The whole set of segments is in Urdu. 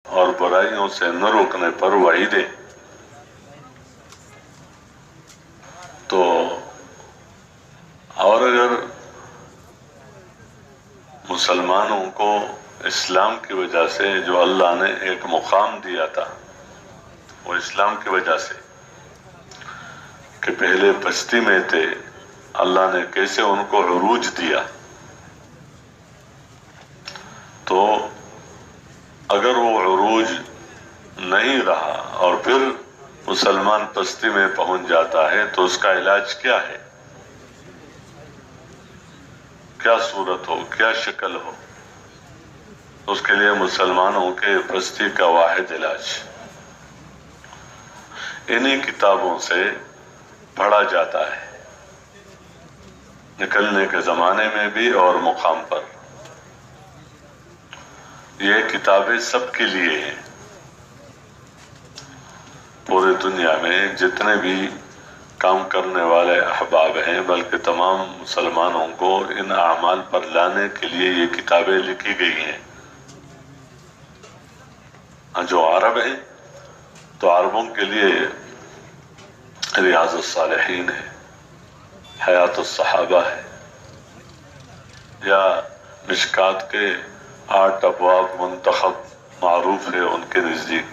اور برائیوں سے نہ روکنے پر وعیدیں۔ تو اور اگر مسلمانوں کو اسلام کی وجہ سے جو اللہ نے ایک مقام دیا تھا، وہ اسلام کی وجہ سے کہ پہلے بستی میں تھے، اللہ نے کیسے ان کو عروج دیا، تو اگر وہ عروج نہیں رہا اور پھر مسلمان پستی میں پہنچ جاتا ہے تو اس کا علاج کیا ہے، کیا صورت ہو، کیا شکل ہو؟ اس کے لیے مسلمانوں کے پستی کا واحد علاج انہی کتابوں سے پڑھا جاتا ہے، نکلنے کے زمانے میں بھی اور مقام پر۔ یہ کتابیں سب کے لیے ہیں، پورے دنیا میں جتنے بھی کام کرنے والے احباب ہیں، بلکہ تمام مسلمانوں کو ان اعمال پر لانے کے لیے یہ کتابیں لکھی گئی ہیں۔ جو عرب ہیں تو عربوں کے لیے ریاض الصالحین ہے، حیات الصحابہ ہے، یا مشکات کے 8 ابواب منتخب معروف ہے ان کے نزدیک،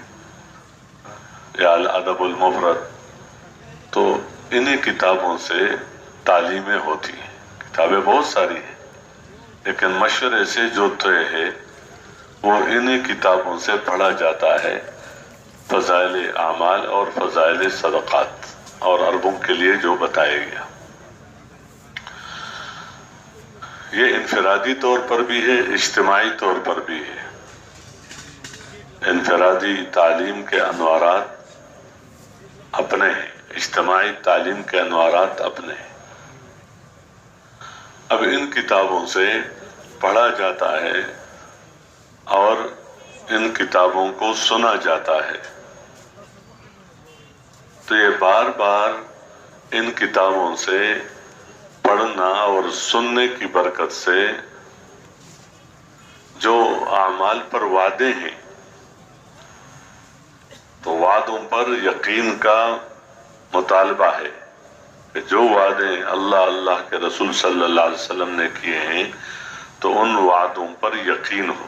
یا الادب المفرد۔ تو انہی کتابوں سے تعلیمیں ہوتی ہیں، کتابیں بہت ساری ہیں لیکن مشورے سے جو طے ہے وہ انہی کتابوں سے پڑھا جاتا ہے، فضائل اعمال اور فضائل صدقات، اور عربوں کے لیے جو بتایا گیا۔ یہ انفرادی طور پر بھی ہے، اجتماعی طور پر بھی ہے۔ انفرادی تعلیم کے انوارات اپنے ہیں، اجتماعی تعلیم کے انوارات اپنے ہیں۔ اب ان کتابوں سے پڑھا جاتا ہے اور ان کتابوں کو سنا جاتا ہے، تو یہ بار بار ان کتابوں سے پڑھنا اور سننے کی برکت سے جو اعمال پر وعدے ہیں، تو وعدوں پر یقین کا مطالبہ ہے کہ جو وعدے اللہ کے رسول صلی اللہ علیہ وسلم نے کیے ہیں تو ان وعدوں پر یقین ہو۔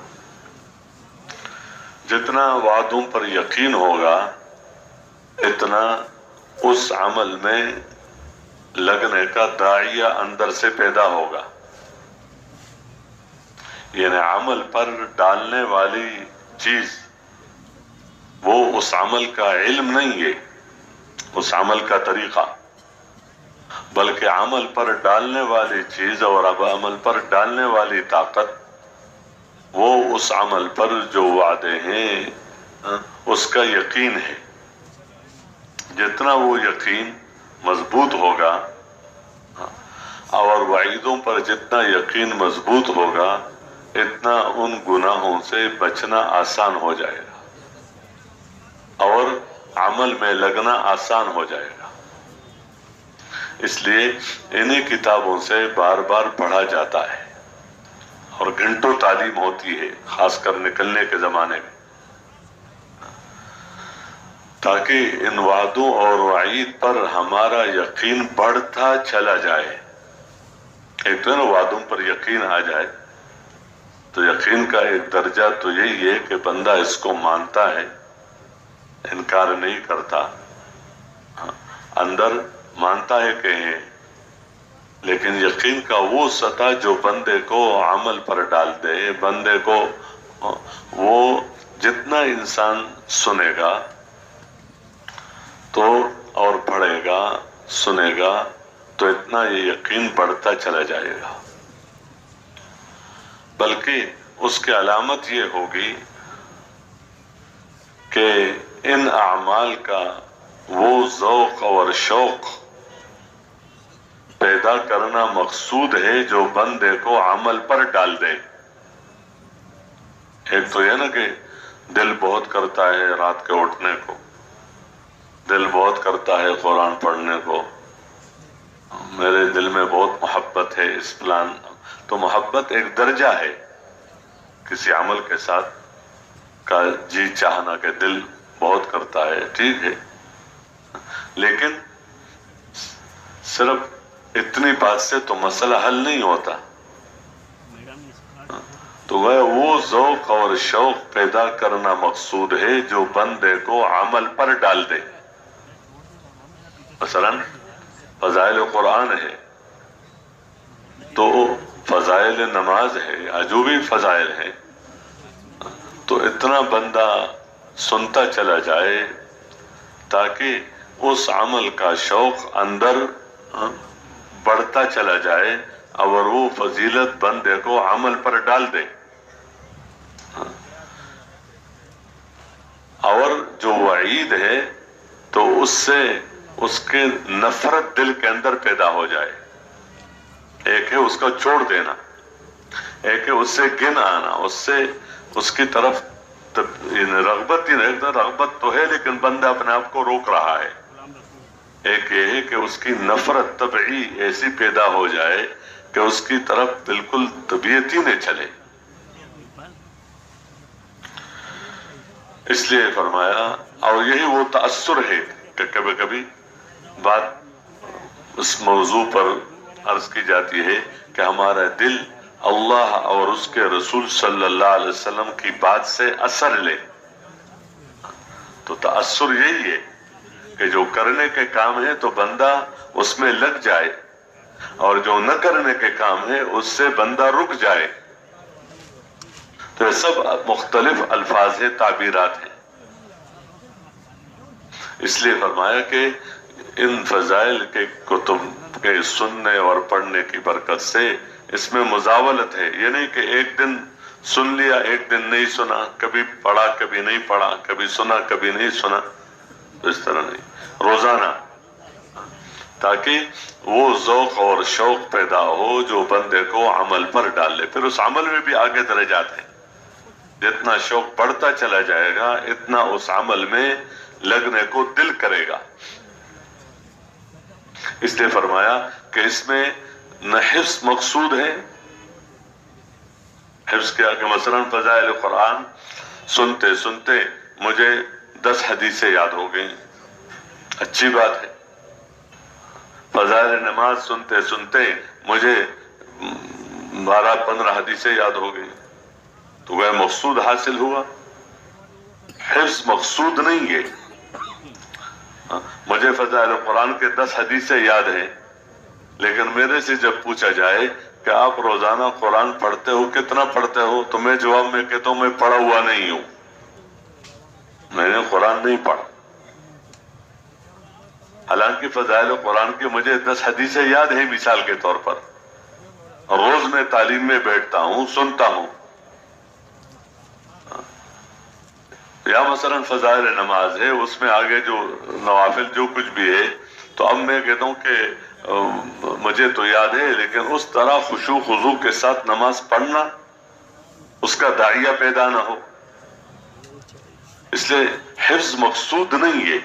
جتنا وعدوں پر یقین ہوگا اتنا اس عمل میں لگنے کا داعیہ اندر سے پیدا ہوگا۔ یعنی عمل پر ڈالنے والی چیز وہ اس عمل کا علم نہیں ہے، اس عمل کا طریقہ، بلکہ عمل پر ڈالنے والی چیز اور اب عمل پر ڈالنے والی طاقت، وہ اس عمل پر جو وعدے ہیں اس کا یقین ہے۔ جتنا وہ یقین مضبوط ہوگا اور وعیدوں پر جتنا یقین مضبوط ہوگا اتنا ان گناہوں سے بچنا آسان ہو جائے گا اور عمل میں لگنا آسان ہو جائے گا۔ اس لیے انہی کتابوں سے بار بار پڑھا جاتا ہے اور گھنٹوں تعلیم ہوتی ہے، خاص کر نکلنے کے زمانے میں، تاکہ ان وعدوں اور وعید پر ہمارا یقین بڑھتا چلا جائے۔ ایک تو وعدوں پر یقین آ جائے تو یقین کا ایک درجہ تو یہی ہے کہ بندہ اس کو مانتا ہے، انکار نہیں کرتا، اندر مانتا ہے کہ ہے، لیکن یقین کا وہ سطح جو بندے کو عمل پر ڈال دے، بندے کو وہ جتنا انسان سنے گا تو اور پڑھے گا، سنے گا، تو اتنا یہ یقین بڑھتا چلا جائے گا۔ بلکہ اس کی علامت یہ ہوگی کہ ان اعمال کا وہ ذوق اور شوق پیدا کرنا مقصود ہے جو بندے کو عمل پر ڈال دے۔ ایک تو یہ نا کہ دل بہت کرتا ہے رات کے اٹھنے کو، دل بہت کرتا ہے قرآن پڑھنے کو، میرے دل میں بہت محبت ہے اس پلان، تو محبت ایک درجہ ہے کسی عمل کے ساتھ، کا جی چاہنا کہ دل بہت کرتا ہے، ٹھیک ہے، لیکن صرف اتنی بات سے تو مسئلہ حل نہیں ہوتا. تو وہ ذوق اور شوق پیدا کرنا مقصود ہے جو بندے کو عمل پر ڈال دے. مثلا فضائل قرآن ہے تو فضائل نماز ہے یا جو بھی فضائل ہیں، تو اتنا بندہ سنتا چلا جائے تاکہ اس عمل کا شوق اندر بڑھتا چلا جائے اور وہ فضیلت بندے کو عمل پر ڈال دے. اور جو وعید ہے تو اس سے اس کے نفرت دل کے اندر پیدا ہو جائے. ایک ہے اس کا چھوڑ دینا، ایک ہے اس سے گن آنا، اس سے اس کی طرف رغبت ہی نہیں، رغبت تو ہے لیکن بندہ اپنے آپ کو روک رہا ہے. ایک یہ ہے کہ اس کی نفرت طبعی ایسی پیدا ہو جائے کہ اس کی طرف بالکل طبیعت ہی نہ چلے. اس لیے فرمایا، اور یہی وہ تأثر ہے کہ کبھی کبھی بات اس موضوع پر عرض کی جاتی ہے کہ ہمارا دل اللہ اور اس کے رسول صلی اللہ علیہ وسلم کی بات سے اثر لے. تو تأثر یہی ہے کہ جو کرنے کے کام ہے تو بندہ اس میں لگ جائے، اور جو نہ کرنے کے کام ہے اس سے بندہ رک جائے. تو یہ سب مختلف الفاظ ہیں، تعبیرات ہیں. اس لیے فرمایا کہ ان فضائل کے کتب کے سننے اور پڑھنے کی برکت سے اس میں مزاولت ہے. یہ نہیں کہ ایک دن سن لیا ایک دن نہیں سنا، کبھی پڑھا کبھی نہیں پڑھا، کبھی سنا کبھی نہیں سنا، اس طرح نہیں، روزانہ، تاکہ وہ ذوق اور شوق پیدا ہو جو بندے کو عمل پر ڈال لے. پھر اس عمل میں بھی آگے درجات ہیں. جتنا شوق بڑھتا چلا جائے گا اتنا اس عمل میں لگنے کو دل کرے گا. اس لیے فرمایا کہ اس میں نہ حفظ مقصود ہے. حفظ کیا کہ مثلا فضائل قرآن سنتے سنتے مجھے 10 حدیثیں یاد ہو گئیں، اچھی بات ہے. فضائل نماز سنتے سنتے مجھے 12-15 حدیثیں یاد ہو گئیں، تو وہ مقصود حاصل ہوا. حفظ مقصود نہیں ہے. مجھے فضائل قرآن کے 10 حدیثیں یاد ہیں، لیکن میرے سے جب پوچھا جائے کہ آپ روزانہ قرآن پڑھتے ہو، کتنا پڑھتے ہو، تو میں جواب میں کہتا ہوں میں پڑھا ہوا نہیں ہوں، میں نے قرآن نہیں پڑھا. حالانکہ فضائل قرآن کی مجھے 10 حدیثیں یاد ہیں مثال کے طور پر. روز میں تعلیم میں بیٹھتا ہوں، سنتا ہوں. یا مثلا فضائل نماز ہے، اس میں آگے جو نوافل جو کچھ بھی ہے، تو اب میں کہتا ہوں کہ مجھے تو یاد ہے، لیکن اس طرح خشوع خضوع کے ساتھ نماز پڑھنا اس کا داعیہ پیدا نہ ہو. اس لیے حفظ مقصود نہیں ہے،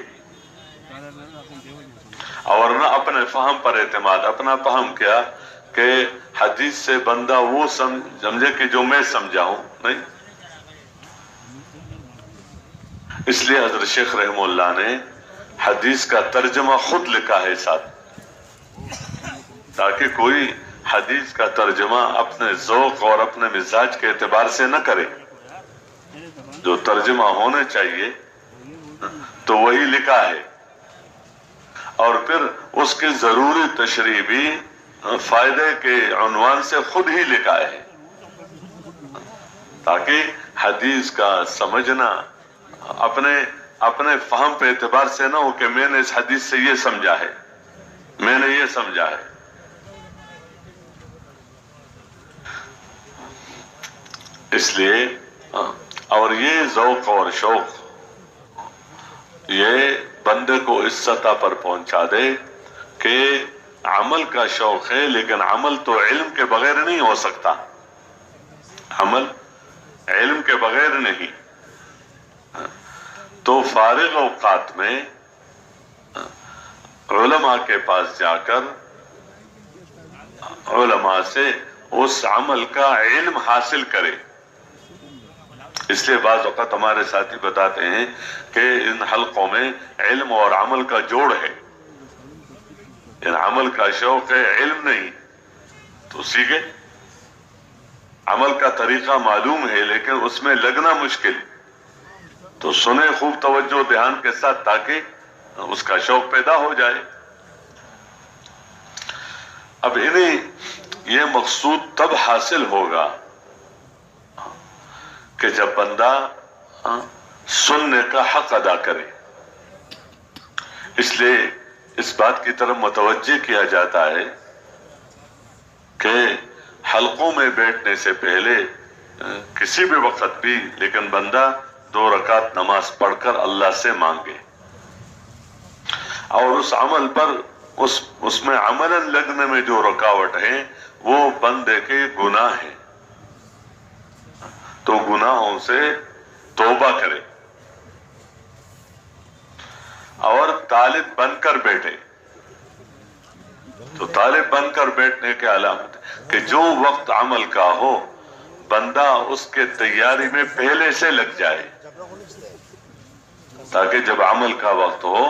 اور نہ اپنے فہم پر اعتماد. اپنا فہم کیا کہ حدیث سے بندہ وہ سمجھے کہ جو میں سمجھا ہوں، نہیں. اس لیے حضرت شیخ رحمہ اللہ نے حدیث کا ترجمہ خود لکھا ہے ساتھ، تاکہ کوئی حدیث کا ترجمہ اپنے ذوق اور اپنے مزاج کے اعتبار سے نہ کرے. جو ترجمہ ہونا چاہیے تو وہی لکھا ہے، اور پھر اس کی ضروری تشریح بھی فائدے کے عنوان سے خود ہی لکھا ہے، تاکہ حدیث کا سمجھنا اپنے فہم پہ اعتبار سے نہ ہو کہ میں نے اس حدیث سے یہ سمجھا ہے، میں نے یہ سمجھا ہے. اس لیے اور یہ ذوق اور شوق یہ بندے کو اس سطح پر پہنچا دے کہ عمل کا شوق ہے، لیکن عمل تو علم کے بغیر نہیں ہو سکتا. عمل علم کے بغیر نہیں. تو فارغ اوقات میں علماء کے پاس جا کر علماء سے اس عمل کا علم حاصل کرے. اس لیے بعض اوقات ہمارے ساتھی بتاتے ہیں کہ ان حلقوں میں علم اور عمل کا جوڑ ہے، ان عمل کا شوق ہے، علم نہیں تو سیکھے، عمل کا طریقہ معلوم ہے لیکن اس میں لگنا مشکل، تو سنیں خوب توجہ دھیان کے ساتھ تاکہ اس کا شوق پیدا ہو جائے۔ اب انہیں یہ مقصود تب حاصل ہوگا کہ جب بندہ سننے کا حق ادا کرے۔ اس لیے اس بات کی طرف متوجہ کیا جاتا ہے کہ حلقوں میں بیٹھنے سے پہلے کسی بھی وقت بھی لیکن بندہ 2 رکعت نماز پڑھ کر اللہ سے مانگے، اور اس عمل پر اس میں عملاً لگنے میں جو رکاوٹ ہے وہ بندے کے گناہ ہیں، تو گناہوں سے توبہ کرے اور طالب بن کر بیٹھے۔ تو طالب بن کر بیٹھنے کے علامت کہ جو وقت عمل کا ہو بندہ اس کے تیاری میں پہلے سے لگ جائے، تاکہ جب عمل کا وقت ہو